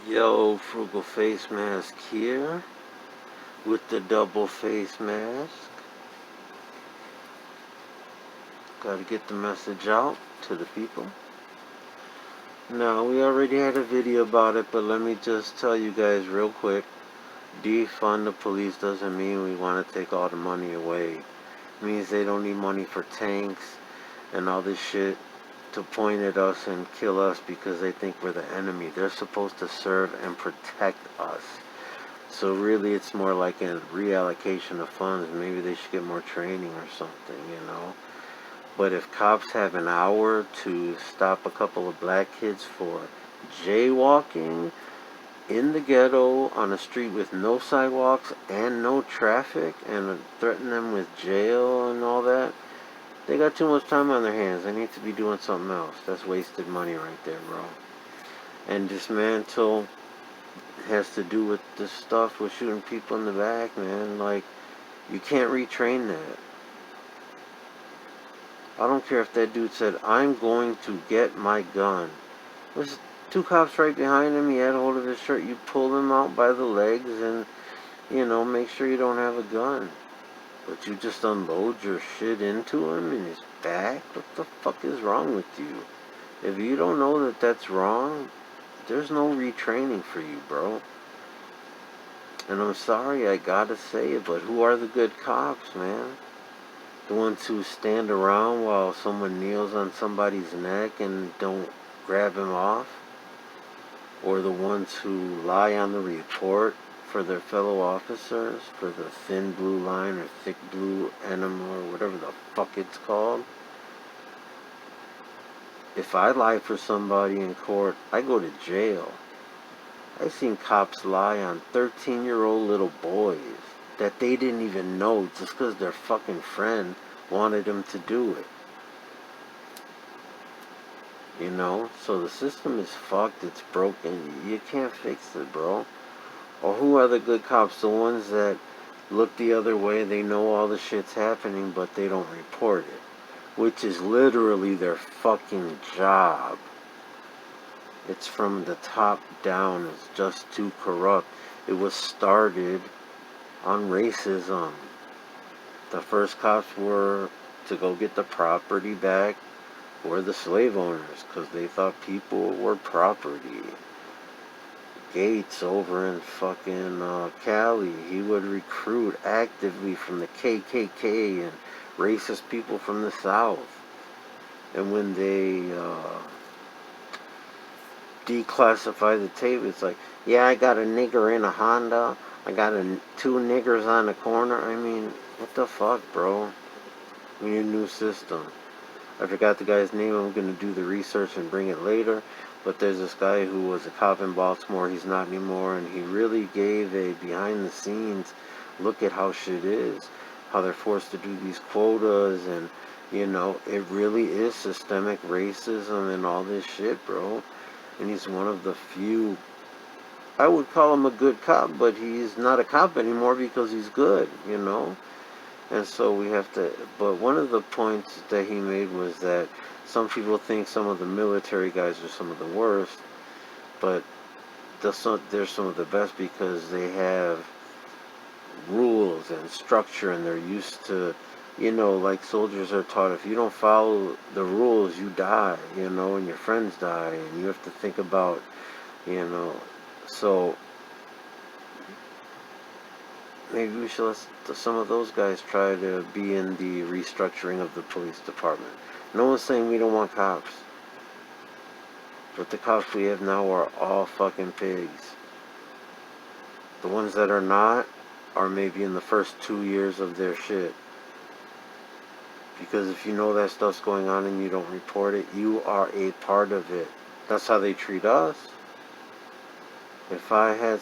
Yo, Frugal Face Mask here with the double face mask. Gotta get the message out to the people. Now, we already had a video about it, but let me just tell you guys real quick. Defund the police doesn't mean we want to take all the money away. It means they don't need money for tanks and all this shit to point at us and kill us because they think we're the enemy. They're supposed to serve and protect us. So really it's more like a reallocation of funds. Maybe they should get more training or something. But if cops have an hour to stop a couple of black kids for jaywalking in the ghetto on a street with no sidewalks and no traffic and threaten them with jail and all that, they got too much time on their hands. They need to be doing something else. That's wasted money right there, bro. And dismantle has to do with this stuff with shooting people in the back, man. Like, you can't retrain that. I don't care if that dude said, I'm going to get my gun. There's two cops right behind him. He had a hold of his shirt. You pull him out by the legs and, make sure you don't have a gun. But you just unload your shit into him in his back? What the fuck is wrong with you? If you don't know that that's wrong, there's no retraining for you, bro. And I'm sorry I gotta say it, but who are the good cops, man? The ones who stand around while someone kneels on somebody's neck and don't grab him off? Or the ones who lie on the report for their fellow officers, for the thin blue line or thick blue enema or whatever the fuck it's called? If I lie for somebody in court, I go to jail. I've seen cops lie on 13-year-old little boys that they didn't even know just because their fucking friend wanted them to do it. So the system is fucked, it's broken, you can't fix it, bro. Or who are the good cops? The ones that look the other way, they know all the shit's happening, but they don't report it. Which is literally their fucking job. It's from the top down. It's just too corrupt. It was started on racism. The first cops were to go get the property back for the slave owners because they thought people were property. Gates over in fucking Cali, he would recruit actively from the KKK and racist people from the South. And when they declassify the tape, it's like, yeah, I got a nigger in a Honda. I got two niggers on the corner. I mean, what the fuck, bro? We need a new system. I forgot the guy's name. I'm going to do the research and bring it later. But there's this guy who was a cop in Baltimore. He's not anymore. And he really gave a behind-the-scenes look at how shit is. How they're forced to do these quotas. And, it really is systemic racism and all this shit, bro. And he's one of the few, I would call him a good cop, but he's not a cop anymore because he's good, And so we have to, but one of the points that he made was that some people think some of the military guys are some of the worst, but they're some of the best because they have rules and structure and they're used to, like soldiers are taught, if you don't follow the rules, you die, and your friends die, and you have to think about, so maybe we should let some of those guys try to be in the restructuring of the police department. No one's saying we don't want cops, but the cops we have now are all fucking pigs. The ones that are not are maybe in the first 2 years of their shit. Because if you know that stuff's going on and you don't report it, you are a part of it. That's how they treat us. If I had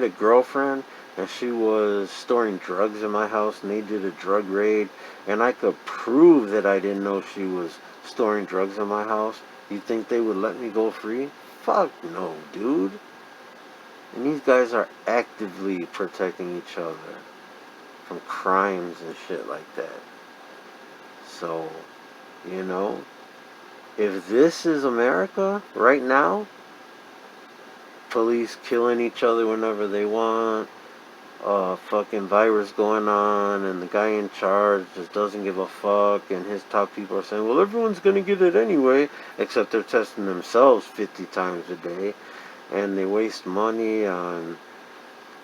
a girlfriend and she was storing drugs in my house and they did a drug raid and I could prove that I didn't know she was storing drugs in my house, you think they would let me go free? Fuck no, dude. And these guys are actively protecting each other from crimes and shit like that. So, if this is America right now, police killing each other whenever they want, fucking virus going on, and the guy in charge just doesn't give a fuck, and his top people are saying, well, everyone's gonna get it anyway, except they're testing themselves 50 times a day, and they waste money on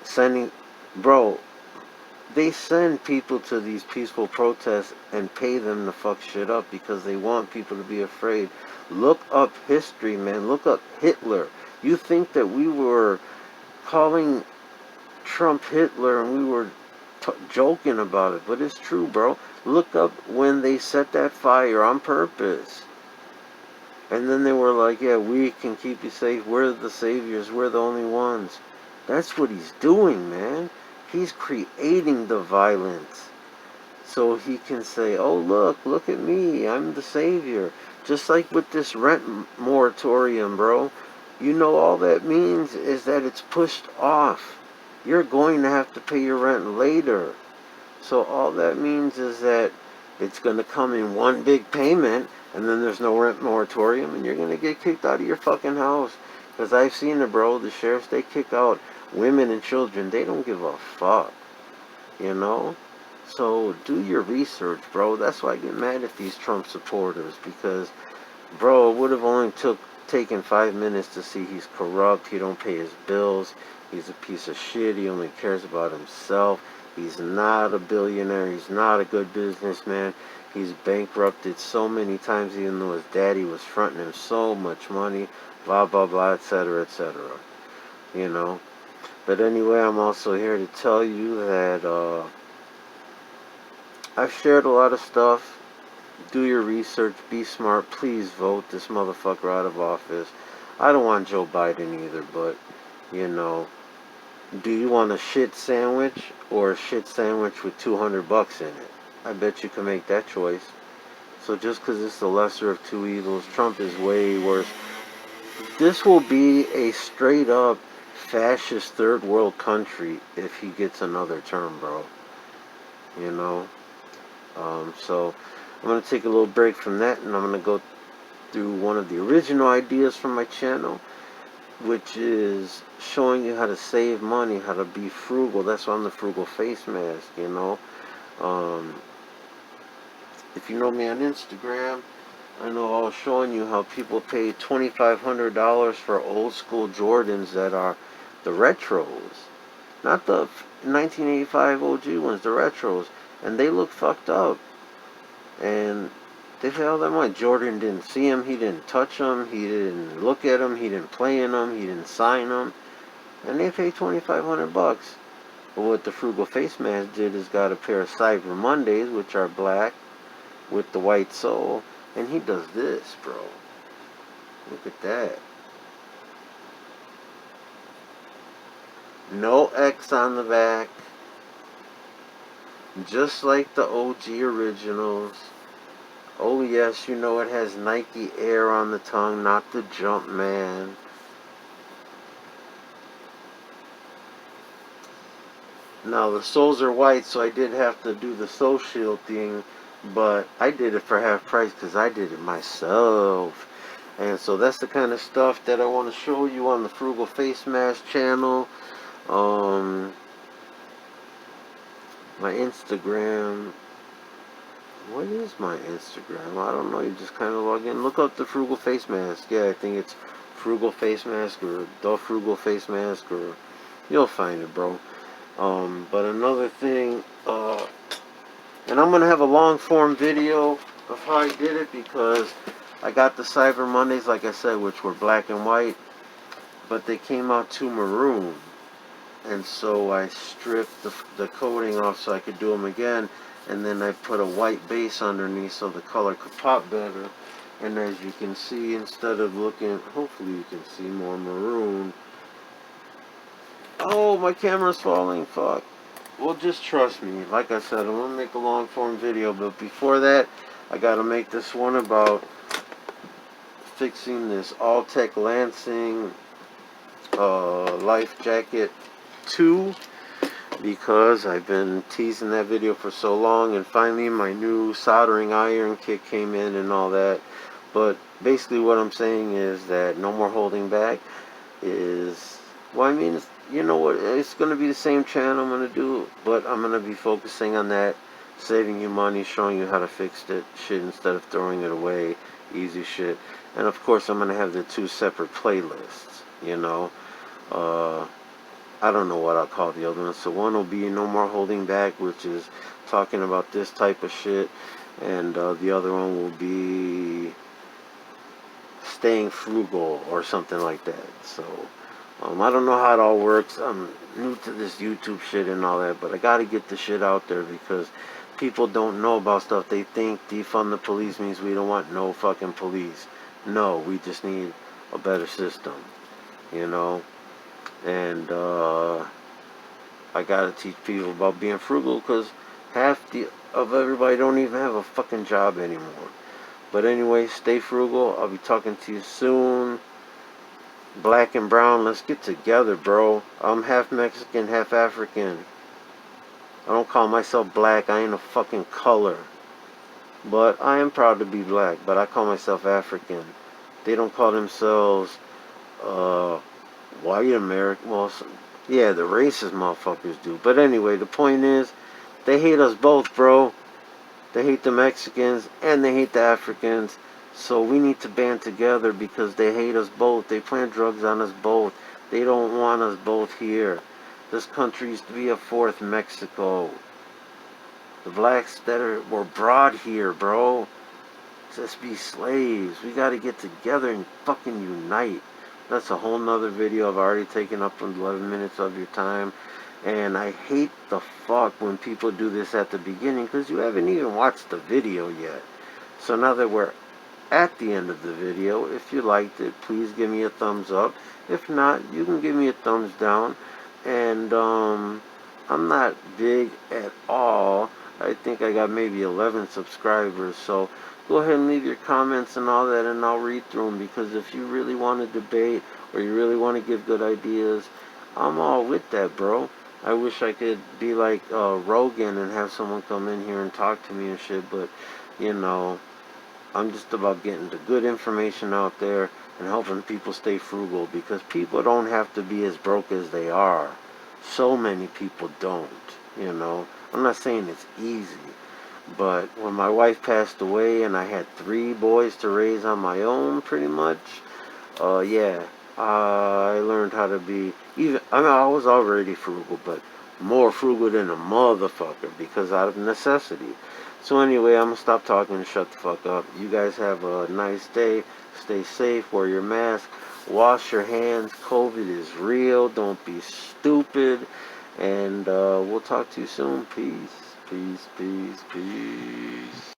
sending, bro, they send people to these peaceful protests and pay them to fuck shit up because they want people to be afraid. Look up history, man. Look up Hitler. You think that we were calling Trump Hitler and we were joking about it, but it's true, bro. Look up when they set that fire on purpose. And then they were like, yeah, we can keep you safe. We're the saviors. We're the only ones. That's what he's doing, man. He's creating the violence so he can say, oh, look at me. I'm the savior. Just like with this rent moratorium, bro. You know, all that means is that it's pushed off. You're going to have to pay your rent later. So all that means is that it's going to come in one big payment, and then there's no rent moratorium, and you're going to get kicked out of your fucking house. Because I've seen it, bro. The sheriffs, they kick out women and children. They don't give a fuck. You know? So do your research, bro. That's why I get mad at these Trump supporters. Because, bro, it would have only taken 5 minutes to see he's corrupt. He don't pay his bills. He's a piece of shit. He only cares about himself. He's not a billionaire. He's not a good businessman. He's bankrupted so many times, even though his daddy was fronting him so much money. Blah, blah, blah, etc., etc. You know? But anyway, I'm also here to tell you that I've shared a lot of stuff. Do your research. Be smart. Please vote this motherfucker out of office. I don't want Joe Biden either, but, you know, do you want a shit sandwich or a shit sandwich with $200 in it? I bet you can make that choice. So just because it's the lesser of two evils, Trump is way worse. This will be a straight up fascist third world country if he gets another term, bro. You know? So I'm going to take a little break from that, and I'm going to go through one of the original ideas from my channel, which is showing you how to save money, how to be frugal. That's why I'm the Frugal Face Mask, you know. If you know me on Instagram, I know I was showing you how people pay $2,500 for old school Jordans that are the retros. Not the 1985 OG ones, the retros. And they look fucked up. And they pay all that money. Jordan didn't see them, he didn't touch them, he didn't look at them, he didn't play in them, he didn't sign them. And they pay $2,500. But what the Frugal Face Mask did is got a pair of Cyber Mondays, which are black, with the white sole. And he does this, bro. Look at that. No X on the back. Just like the OG originals. Oh yes, you know it has Nike Air on the tongue, not the Jumpman. Now the soles are white, so I did have to do the sole shield thing, but I did it for half price because I did it myself. And so that's the kind of stuff that I want to show you on the Frugal Face Mask channel. My Instagram. What is my Instagram? I don't know. You just kind of log in. Look up the Frugal Face Mask. Yeah, I think it's Frugal Face Mask or The Frugal Face Mask, or you'll find it, bro. But another thing, and I'm going to have a long form video of how I did it, because I got the Cyber Mondays, like I said, which were black and white, but they came out too maroon. And so I stripped the coating off so I could do them again. And then I put a white base underneath so the color could pop better. And as you can see, instead of looking, hopefully you can see more maroon. Oh, my camera's falling, fuck. Well, just trust me. Like I said, I'm going to make a long form video. But before that, I got to make this one about fixing this All-Tech Lansing life jacket 2, because I've been teasing that video for so long, and finally my new soldering iron kit came in and all that. But basically what I'm saying is that no more holding back. is, well, I mean, you know what, it's going to be the same channel I'm going to do, but I'm going to be focusing on that, saving you money, showing you how to fix it shit instead of throwing it away, easy shit. And of course I'm going to have the two separate playlists, you know. I don't know what I'll call the other one. So one will be No More Holding Back, which is talking about this type of shit, and the other one will be Staying Frugal or something like that. So I don't know how it all works. I'm new to this YouTube shit and all that, but I gotta get the shit out there because people don't know about stuff. They think defund the police means we don't want no fucking police. No, we just need a better system, you know. And I gotta teach people about being frugal because of everybody don't even have a fucking job anymore. But anyway, stay frugal. I'll be talking to you soon. Black and brown, let's get together, bro. I'm half Mexican, half African. I don't call myself black. I ain't a fucking color. But I am proud to be black. But I call myself African. They don't call themselves white American. Well, yeah, the racist motherfuckers do. But anyway, the point is, they hate us both, bro. They hate the Mexicans and they hate the Africans. So we need to band together because they hate us both. They plant drugs on us both. They don't want us both here. This country used to be a fourth Mexico. The blacks that were brought here, bro, just be slaves. We gotta get together and fucking unite. That's a whole nother video. I've already taken up 11 minutes of your time. And I hate the fuck when people do this at the beginning because you haven't even watched the video yet. So now that we're at the end of the video, if you liked it, please give me a thumbs up. If not, you can give me a thumbs down. And I'm not big at all. I think I got maybe 11 subscribers. So go ahead and leave your comments and all that, and I'll read through them. Because if you really want to debate or you really want to give good ideas, I'm all with that, bro. I wish I could be like Rogan and have someone come in here and talk to me and shit, but you know, I'm just about getting the good information out there and helping people stay frugal because people don't have to be as broke as they are. So many people don't, you know. I'm not saying it's easy, but when my wife passed away and I had 3 boys to raise on my own pretty much, yeah, I learned how to be even. I mean, I was already frugal, but more frugal than a motherfucker because out of necessity. So anyway, I'm gonna stop talking and shut the fuck up. You guys have a nice day. Stay safe. Wear your mask. Wash your hands. COVID is real. Don't be stupid. And we'll talk to you soon. Peace. Peace. Peace. Peace.